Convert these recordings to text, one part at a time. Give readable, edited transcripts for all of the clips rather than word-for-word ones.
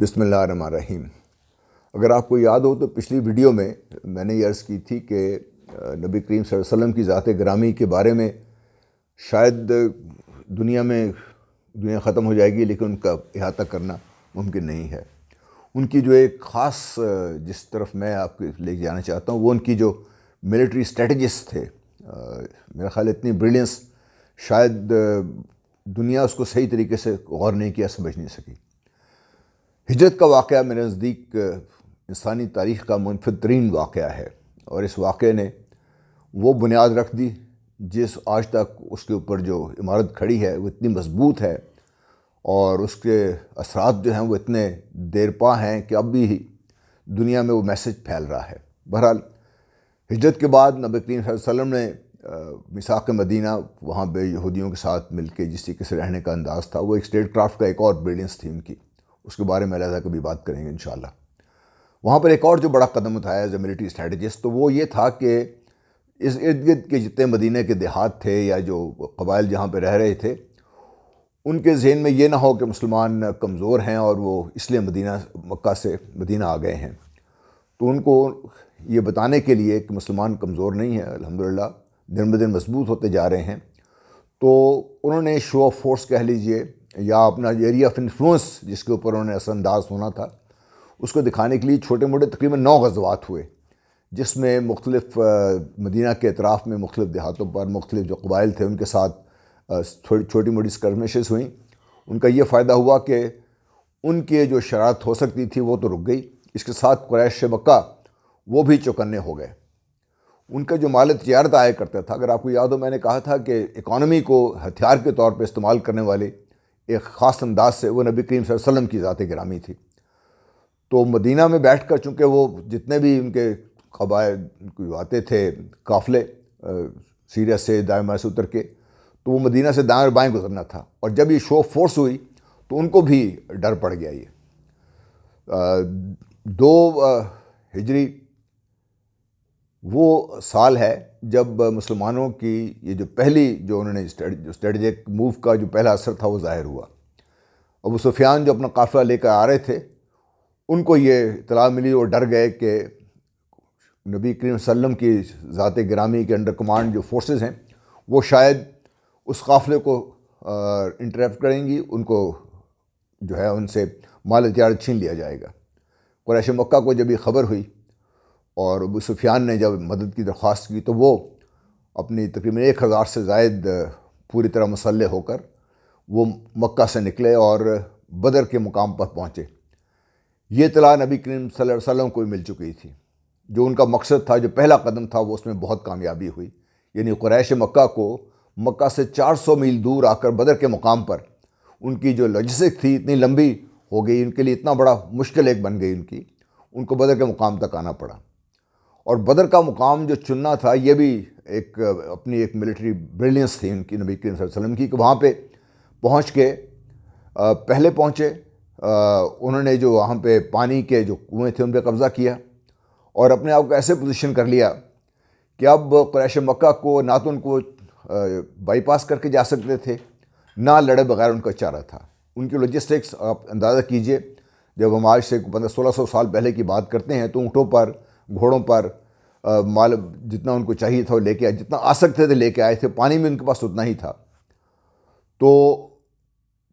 بسم اللہ الرحمن الرحیم۔ اگر آپ کو یاد ہو تو پچھلی ویڈیو میں نے یہ عرض کی تھی کہ نبی کریم صلی اللہ علیہ وسلم کی ذات گرامی کے بارے میں شاید دنیا ختم ہو جائے گی، لیکن ان کا احاطہ کرنا ممکن نہیں ہے۔ ان کی جو ایک خاص جس طرف میں آپ کو لے کے جانا چاہتا ہوں، وہ ان کی جو ملٹری اسٹریٹجسٹ تھے، میرا خیال اتنی بریلینس شاید دنیا اس کو صحیح طریقے سے غور نہیں کیا، سمجھ نہیں سکی۔ ہجرت کا واقعہ میرے نزدیک انسانی تاریخ کا منفرد ترین واقعہ ہے، اور اس واقعے نے وہ بنیاد رکھ دی جس آج تک اس کے اوپر جو عمارت کھڑی ہے وہ اتنی مضبوط ہے، اور اس کے اثرات جو ہیں وہ اتنے دیرپا ہیں کہ اب بھی دنیا میں وہ میسج پھیل رہا ہے۔ بہرحال ہجرت کے بعد نبی کریم صلی اللہ علیہ وسلم نے میثاق مدینہ، وہاں پہ یہودیوں کے ساتھ مل کے جس طریقے سے رہنے کا انداز تھا، وہ ایک اسٹیٹ کرافٹ کا ایک اور بریلینس تھی ان کی، اس کے بارے میں علیحدہ کبھی بات کریں گے انشاءاللہ۔ وہاں پر ایک اور جو بڑا قدم اٹھایا ایز اے ملٹری اسٹریٹجسٹ، تو وہ یہ تھا کہ اس ارد گرد کے جتنے مدینہ کے دیہات تھے یا جو قبائل جہاں پہ رہ رہے تھے، ان کے ذہن میں یہ نہ ہو کہ مسلمان کمزور ہیں اور وہ اس لیے مکہ سے مدینہ آ گئے ہیں۔ تو ان کو یہ بتانے کے لیے کہ مسلمان کمزور نہیں ہیں، الحمدللہ دن بدن مضبوط ہوتے جا رہے ہیں، تو انہوں نے شو آف فورس کہہ لیجئے یا اپنا ایریا آف انفلوئنس جس کے اوپر انہوں نے اثر انداز ہونا تھا، اس کو دکھانے کے لیے چھوٹے موٹے تقریباً 9 غزوات ہوئے، جس میں مختلف مدینہ کے اطراف میں مختلف دیہاتوں پر مختلف جو قبائل تھے ان کے ساتھ چھوٹی موٹی اسکرمشز ہوئیں۔ ان کا یہ فائدہ ہوا کہ ان کے جو شرارت ہو سکتی تھی وہ تو رک گئی، اس کے ساتھ قریش مکہ وہ بھی چوکنے ہو گئے۔ ان کا جو مال تجارت آیا کرتا تھا، اگر آپ کو یاد ہو میں نے کہا تھا کہ اکانومی کو ہتھیار کے طور پہ استعمال کرنے والے ایک خاص انداز سے وہ نبی کریم صلی اللہ علیہ وسلم کی ذات گرامی تھی۔ تو مدینہ میں بیٹھ کر چونکہ وہ جتنے بھی ان کے قبائل آتے تھے قافلے سیریا سے دائیں بائیں سے اتر کے، تو وہ مدینہ سے دائیں اور بائیں گزرنا تھا، اور جب یہ شو آف فورس ہوئی تو ان کو بھی ڈر پڑ گیا۔ یہ 2 ہجری وہ سال ہے جب مسلمانوں کی یہ جو پہلی جو انہوں نے اسٹریٹجک موو کا جو پہلا اثر تھا وہ ظاہر ہوا۔ ابو سفیان جو اپنا قافلہ لے کر آ رہے تھے، ان کو یہ اطلاع ملی اور ڈر گئے کہ نبی کریم صلی اللہ علیہ وسلم کی ذات گرامی کے انڈر کمانڈ جو فورسز ہیں وہ شاید اس قافلے کو انٹرپٹ کریں گی، ان کو جو ہے ان سے مال تجارت چھین لیا جائے گا۔ قریش مکہ کو جب یہ خبر ہوئی اور ابو سفیان نے جب مدد کی درخواست کی، تو وہ اپنی تقریباً 1000 سے زائد پوری طرح مسلح ہو کر وہ مکہ سے نکلے اور بدر کے مقام پر پہنچے۔ یہ اطلاع نبی کریم صلی اللہ علیہ وسلم کو مل چکی تھی۔ جو ان کا مقصد تھا، جو پہلا قدم تھا، وہ اس میں بہت کامیابی ہوئی، یعنی قریش مکہ کو مکہ سے 400 میل دور آ کر بدر کے مقام پر ان کی جو لاجسٹک تھی اتنی لمبی ہو گئی، ان کے لیے اتنا بڑا مشکل ایک بن گئی ان کو بدر کے مقام تک آنا پڑا۔ اور بدر کا مقام جو چننا تھا، یہ بھی اپنی ایک ملٹری بریلینس تھی ان کی، نبی کریم صلی اللہ علیہ وسلم کی، کہ وہاں پہ پہنچ کے پہلے پہنچے، انہوں نے جو وہاں پہ پانی کے جو کنویں تھے ان پہ قبضہ کیا، اور اپنے آپ کو ایسے پوزیشن کر لیا کہ اب قریش مکہ کو نہ تو ان کو بائی پاس کر کے جا سکتے تھے، نہ لڑے بغیر ان کا چارہ تھا۔ ان کی لاجسٹکس آپ اندازہ کیجئے، جب ہم آج سے 1500-1600 سال پہلے کی بات کرتے ہیں تو اونٹوں پر، گھوڑوں پر مال جتنا ان کو چاہیے تھا وہ لے کے آئے، جتنا آ سکتے تھے لے کے آئے تھے، پانی میں ان کے پاس اتنا ہی تھا۔ تو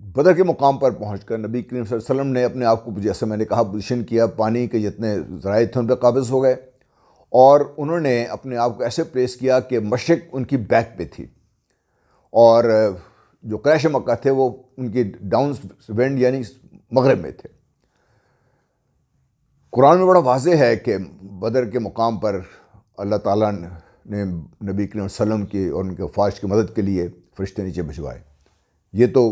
بدر کے مقام پر پہنچ کر نبی کریم صلی اللہ علیہ وسلم نے اپنے آپ کو، جیسے میں نے کہا، پوزیشن کیا، پانی کے جتنے ذرائع تھے ان پہ قابض ہو گئے، اور انہوں نے اپنے آپ کو ایسے پلیس کیا کہ مشرق ان کی بیک پہ تھی، اور جو قریش مکہ تھے وہ ان کی ڈاؤن وینڈ یعنی مغرب میں تھے۔ قرآن میں بڑا واضح ہے کہ بدر کے مقام پر اللہ تعالیٰ نے نبی کریم صلی اللہ علیہ وسلم کی اور ان کے فوج کی مدد کے لیے فرشتے نیچے بھجوائے۔ یہ تو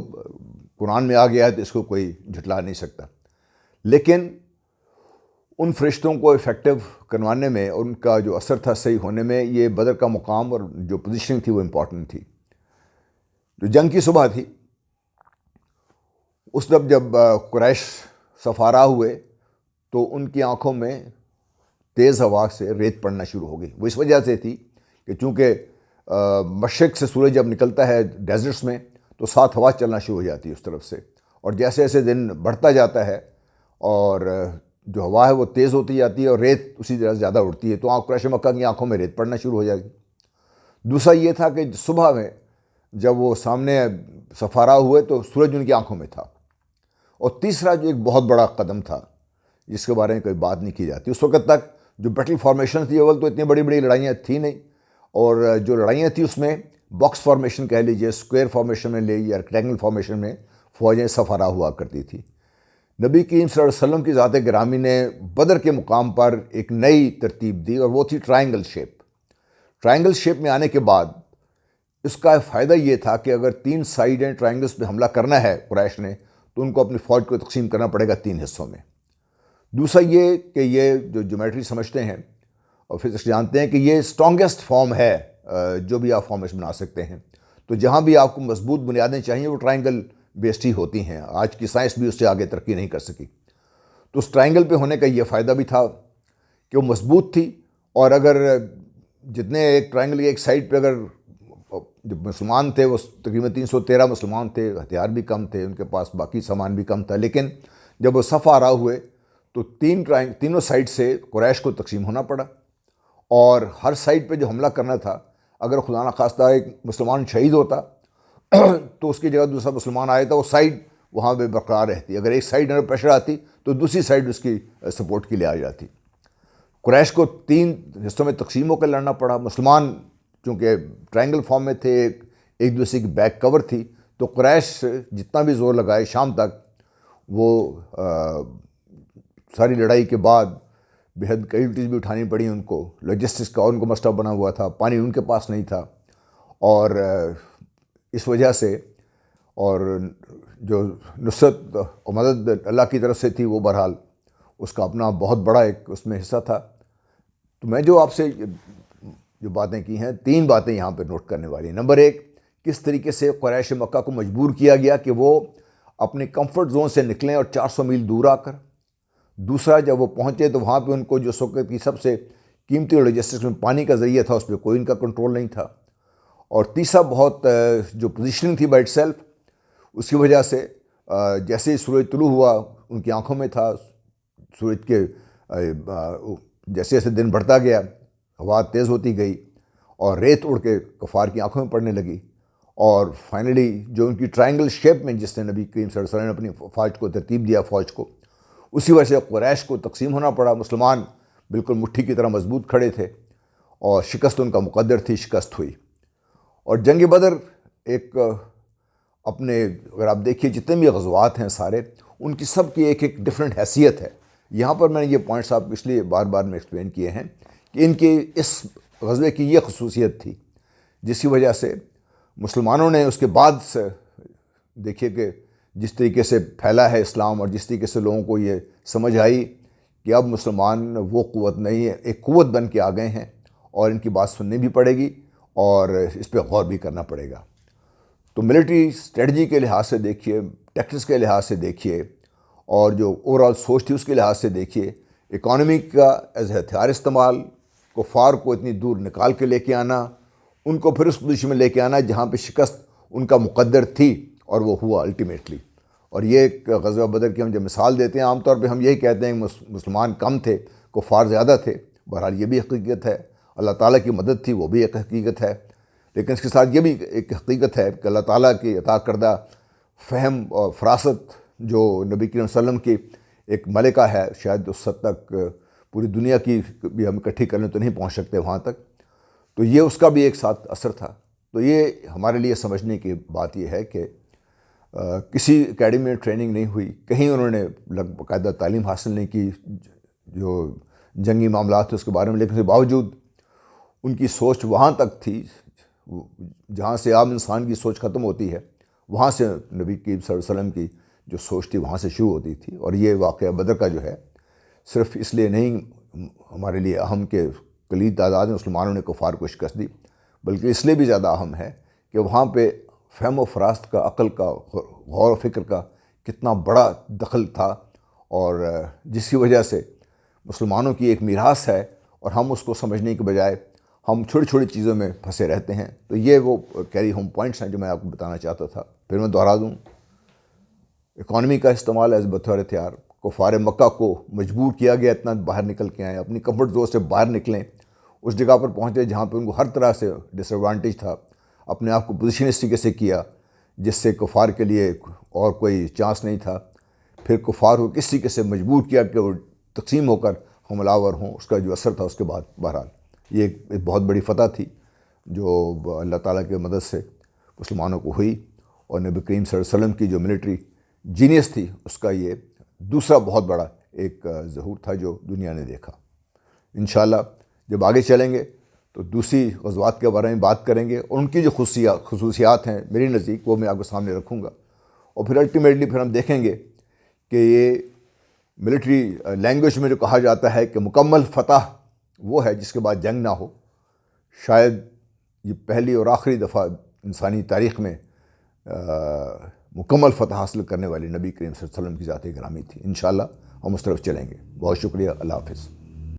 قرآن میں آ گیا ہے، تو اس کو کوئی جھٹلا نہیں سکتا، لیکن ان فرشتوں کو افیکٹو کروانے میں، ان کا جو اثر تھا صحیح ہونے میں، یہ بدر کا مقام اور جو پوزیشننگ تھی وہ امپورٹنٹ تھی۔ جو جنگ کی صبح تھی، اس وقت جب قریش صفارا ہوئے تو ان کی آنکھوں میں تیز ہوا سے ریت پڑنا شروع ہو گئی۔ وہ اس وجہ سے تھی کہ چونکہ مشرق سے سورج جب نکلتا ہے ڈیزرٹس میں تو ساتھ ہوا چلنا شروع ہو جاتی ہے اس طرف سے، اور جیسے جیسے دن بڑھتا جاتا ہے اور جو ہوا ہے وہ تیز ہوتی جاتی ہے اور ریت اسی طرح سے زیادہ اڑتی ہے، تو قریش مکہ کی آنکھوں میں ریت پڑنا شروع ہو جائے گی۔ دوسرا یہ تھا کہ صبح میں جب وہ سامنے سفارا ہوئے تو سورج ان کی آنکھوں میں تھا۔ اور تیسرا جو ایک بہت بڑا قدم تھا جس کے بارے میں کوئی بات نہیں کی جاتی، اس وقت تک جو بیٹل فارمیشن تھی اول تو اتنی بڑی بڑی لڑائیاں تھیں نہیں، اور جو لڑائیاں تھیں اس میں باکس فارمیشن کہہ لیجئے، اسکوائر فارمیشن میں لے یا ریکٹینگل فارمیشن میں فوجیں سفارا ہوا کرتی تھی۔ نبی کریم صلی اللہ علیہ وسلم کی ذات گرامی نے بدر کے مقام پر ایک نئی ترتیب دی، اور وہ تھی ٹرائنگل شیپ۔ ٹرائنگل شیپ میں آنے کے بعد اس کا فائدہ یہ تھا کہ اگر 3 سائیڈیں ٹرائنگلز پہ حملہ کرنا ہے قریش نے، تو ان کو اپنی فوج کو تقسیم کرنا پڑے گا 3 حصوں میں۔ دوسرا یہ کہ یہ جو جیومیٹری سمجھتے ہیں اور فزکس جانتے ہیں کہ یہ اسٹرانگسٹ فارم ہے جو بھی آپ فارمیشن بنا سکتے ہیں، تو جہاں بھی آپ کو مضبوط بنیادیں چاہیے وہ ٹرائنگل بیسڈ ہی ہوتی ہیں۔ آج کی سائنس بھی اس سے آگے ترقی نہیں کر سکی، تو اس ٹرائنگل پہ ہونے کا یہ فائدہ بھی تھا کہ وہ مضبوط تھی، اور اگر جتنے ایک ٹرائنگل کی ایک سائڈ پہ اگر جو مسلمان تھے وہ تقریباً 313 مسلمان تھے، ہتھیار بھی کم تھے ان کے پاس، باقی سامان بھی کم تھا، لیکن جب وہ صف آرا ہوئے تو تینوں سائڈ سے قریش کو تقسیم ہونا پڑا، اور ہر سائڈ پہ جو حملہ کرنا تھا اگر خدا نخواستہ ایک مسلمان شہید ہوتا تو اس کی جگہ دوسرا مسلمان آیا تھا، وہ سائڈ وہاں پہ برقرار رہتی۔ اگر ایک سائڈ اندر پریشر آتی تو دوسری سائڈ اس کی سپورٹ کے لیے آ جاتی۔ قریش کو 3 حصوں میں تقسیم ہو کر لڑنا پڑا۔ مسلمان چونکہ ٹرائنگل فارم میں تھے، ایک دوسرے کی بیک کور تھی، تو قریش جتنا بھی زور لگائے شام تک وہ ساری لڑائی کے بعد بےحد کیجولٹیز بھی اٹھانی پڑی ان کو، لاجسٹکس کا ان کو مسئلہ بنا ہوا تھا، پانی ان کے پاس نہیں تھا، اور اس وجہ سے اور جو نصرت و مدد اللہ کی طرف سے تھی وہ بہرحال اس کا اپنا بہت بڑا ایک اس میں حصہ تھا۔ تو میں جو آپ سے جو باتیں کی ہیں، 3 باتیں یہاں پہ نوٹ کرنے والی ہیں۔ نمبر 1، کس طریقے سے قریش مکہ کو مجبور کیا گیا کہ وہ اپنے کمفرٹ زون سے نکلیں اور 400 میل دور آ کر۔ دوسرا، جب وہ پہنچے تو وہاں پہ ان کو جو وقت کی سب سے قیمتی اور لاجسٹکس میں پانی کا ذریعہ تھا اس پہ کوئی ان کا کنٹرول نہیں تھا۔ اور تیسرا، بہت جو پوزیشننگ تھی بائی اٹ سیلف، اس کی وجہ سے جیسے ہی سورج طلوع ہوا ان کی آنکھوں میں تھا، سورج کے جیسے جیسے دن بڑھتا گیا ہوا تیز ہوتی گئی اور ریت اڑ کے کفار کی آنکھوں میں پڑنے لگی، اور فائنلی جو ان کی ٹرائنگل شیپ میں جس نے نبی کریم صلی اللہ علیہ وسلم نے اپنی فوج کو ترتیب دیا فوج کو، اسی وجہ سے قریش کو تقسیم ہونا پڑا۔ مسلمان بالکل مٹھی کی طرح مضبوط کھڑے تھے، اور شکست ان کا مقدر تھی، شکست ہوئی۔ اور جنگ بدر ایک اپنے اگر آپ دیکھیے جتنے بھی غزوات ہیں سارے، ان کی سب کی ایک ڈفرینٹ حیثیت ہے۔ یہاں پر میں نے یہ پوائنٹس آپ اس لیے بار بار میں ایکسپلین کیے ہیں کہ ان کی اس غزوے کی یہ خصوصیت تھی جس کی وجہ سے مسلمانوں نے اس کے بعد سے دیکھیے کہ جس طریقے سے پھیلا ہے اسلام، اور جس طریقے سے لوگوں کو یہ سمجھ آئی کہ اب مسلمان وہ قوت نہیں ہے، ایک قوت بن کے آ گئے ہیں، اور ان کی بات سننی بھی پڑے گی اور اس پہ غور بھی کرنا پڑے گا۔ تو ملٹری اسٹریٹجی کے لحاظ سے دیکھیے، ٹیکٹکس کے لحاظ سے دیکھیے، اور جو اوور آل سوچ تھی اس کے لحاظ سے دیکھیے، اکانومی کا ایز ہتھیار استعمال، کفار کو اتنی دور نکال کے لے کے آنا، ان کو پھر اس پوزیشن میں لے کے آنا جہاں پہ شکست ان کا مقدر تھی، اور وہ ہوا الٹیمیٹلی۔ اور یہ ایک غزوہ بدر کی ہم جب مثال دیتے ہیں، عام طور پہ ہم یہی کہتے ہیں کہ مسلمان کم تھے، کفار زیادہ تھے۔ بہرحال یہ بھی حقیقت ہے، اللہ تعالیٰ کی مدد تھی وہ بھی ایک حقیقت ہے، لیکن اس کے ساتھ یہ بھی ایک حقیقت ہے کہ اللہ تعالیٰ کی عطا کردہ فہم اور فراست جو نبی کریم صلی اللہ علیہ وسلم کی ایک ملکہ ہے، شاید اس حد تک پوری دنیا کی بھی ہم اکٹھی کرنے تو نہیں پہنچ سکتے وہاں تک، تو یہ اس کا بھی ایک ساتھ اثر تھا۔ تو یہ ہمارے لیے سمجھنے کی بات یہ ہے کہ کسی اکیڈمی میں ٹریننگ نہیں ہوئی، کہیں انہوں نے باقاعدہ تعلیم حاصل نہیں کی جو جنگی معاملات تھے اس کے بارے میں، لیکن اس کے باوجود ان کی سوچ وہاں تک تھی جہاں سے عام انسان کی سوچ ختم ہوتی ہے، وہاں سے نبی کریم صلی اللہ علیہ وسلم کی جو سوچ تھی وہاں سے شروع ہوتی تھی۔ اور یہ واقعہ بدر کا جو ہے صرف اس لیے نہیں ہمارے لیے اہم کہ قلیل تعداد میں مسلمانوں نے کفار کو شکست دی، بلکہ اس لیے بھی زیادہ اہم ہے کہ وہاں پہ فہم و فراست کا، عقل کا، غور و فکر کا کتنا بڑا دخل تھا، اور جس کی وجہ سے مسلمانوں کی ایک میراث ہے، اور ہم اس کو سمجھنے کے بجائے ہم چھوٹی چھوٹی چیزوں میں پھنسے رہتے ہیں۔ تو یہ وہ کیری ہوم پوائنٹس ہیں جو میں آپ کو بتانا چاہتا تھا۔ پھر میں دہرا دوں، اکانومی کا استعمال ایز بطور ہتھیار، کفار مکہ کو مجبور کیا گیا اتنا باہر نکل کے آئیں، اپنی کمفرٹ زون سے باہر نکلیں، اس جگہ پر پہنچے جہاں پہ ان کو ہر طرح سے ڈس ایڈوانٹیج تھا، اپنے آپ کو پوزیشن اس طریقے سے کیا جس سے کفار کے لیے اور کوئی چانس نہیں تھا، پھر کفار کو کس طریقے سے مجبور کیا کہ وہ تقسیم ہو کر حملہ آور ہوں، اس کا جو اثر تھا اس کے بعد بہرحال یہ ایک بہت بڑی فتح تھی جو اللہ تعالیٰ کی مدد سے مسلمانوں کو ہوئی، اور نبی کریم صلی اللہ علیہ وسلم کی جو ملٹری جینیس تھی اس کا یہ دوسرا بہت بڑا ایک ظہور تھا جو دنیا نے دیکھا۔ انشاءاللہ جب آگے چلیں گے تو دوسری غزوات کے بارے میں بات کریں گے، اور ان کی جو خصوصیات ہیں میری نزدیک وہ میں آپ کے سامنے رکھوں گا، اور پھر الٹیمیٹلی پھر ہم دیکھیں گے کہ یہ ملٹری لینگویج میں جو کہا جاتا ہے کہ مکمل فتح وہ ہے جس کے بعد جنگ نہ ہو، شاید یہ پہلی اور آخری دفعہ انسانی تاریخ میں مکمل فتح حاصل کرنے والی نبی کریم صلی اللہ علیہ وسلم کی ذات گرامی تھی۔ انشاءاللہ ہم اس طرف چلیں گے۔ بہت شکریہ، اللہ حافظ۔